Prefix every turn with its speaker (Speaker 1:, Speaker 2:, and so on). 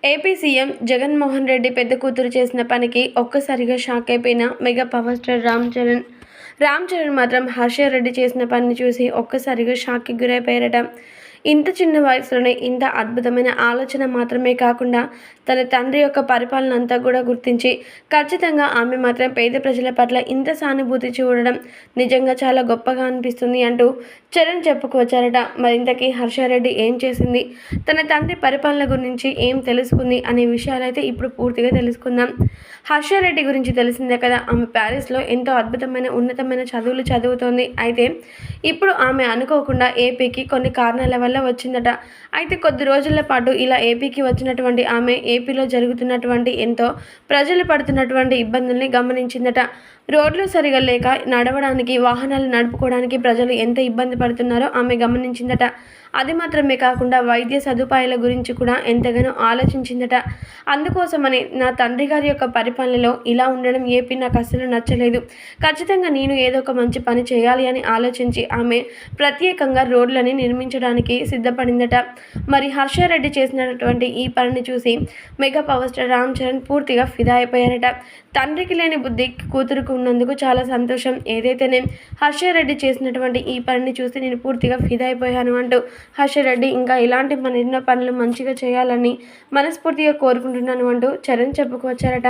Speaker 1: AP CM Jaganmohan Reddy పెద్ద కూతురు చేసిన పనికి ఒక్కసారిగా షాక్ అయిపోయిన mega power star Ram Charan మాత్రం హర్ష రెడ్డి చేసిన పనిని చూసి ఒక్కసారిగా షాక్కి గురైపోయారట. ఇంత చిన్న వయసులోనే ఇంత అద్భుతమైన ఆలోచన మాత్రమే కాకుండా తన తండ్రి యొక్క పరిపాలన అంతా కూడా గుర్తించి ఖచ్చితంగా ఆమె మాత్రం పేద ప్రజల పట్ల ఇంత సానుభూతి చూడడం నిజంగా చాలా గొప్పగా అనిపిస్తుంది అంటూ చరణ్ చెప్పుకొచ్చారట. మరింతకీ హర్షారెడ్డి ఏం చేసింది, తన తండ్రి పరిపాలన గురించి ఏం తెలుసుకుంది అనే విషయాలైతే ఇప్పుడు పూర్తిగా తెలుసుకుందాం. హర్షారెడ్డి గురించి తెలిసిందే కదా, ఆమె ప్యారిస్లో ఎంతో అద్భుతమైన ఉన్నతమైన చదువులు చదువుతోంది. అయితే ఇప్పుడు ఆమె అనుకోకుండా ఏపీకి కొన్ని కారణాల వల్ల వచ్చిందట. అయితే కొద్ది రోజుల పాటు ఇలా ఏపీకి వచ్చినటువంటి ఆమె ఏపీలో జరుగుతున్నటువంటి ఎంతో ప్రజలు పడుతున్నటువంటి ఇబ్బందుల్ని గమనించిందట. రోడ్లు సరిగా లేక నడవడానికి, వాహనాలు నడుపుకోవడానికి ప్రజలు ఎంత ఇబ్బంది పడుతున్నారో ఆమె గమనించిందట. అది మాత్రమే కాకుండా వైద్య సదుపాయాల గురించి కూడా ఎంతగానో ఆలోచించిందట. అందుకోసమని నా తండ్రి గారి యొక్క పరిపాలనలో ఇలా ఉండడం ఏపీ నాకు అస్సలు నచ్చలేదు, ఖచ్చితంగా నేను ఏదో ఒక మంచి పని చేయాలి అని ఆలోచించి ఆమె ప్రత్యేకంగా రోడ్లని నిర్మించడానికి సిద్ధపడిందట. మరి హర్షారెడ్డి చేసినటువంటి ఈ పనిని చూసి mega power star Ram Charan పూర్తిగా ఫిదా అయిపోయారట. తండ్రికి లేని బుద్ధి కూతురుకు ఉన్నందుకు చాలా సంతోషం. ఏదైతేనే హర్షారెడ్డి చేసినటువంటి ఈ పనిని చూసి నేను పూర్తిగా ఫిదా అయిపోయాను అంటూ హర్షారెడ్డి ఇంకా ఇలాంటి ఎన్నో పనులు మంచిగా చేయాలని మనస్ఫూర్తిగా కోరుకుంటున్నాను అంటూ చరణ్ చెప్పుకొచ్చారట.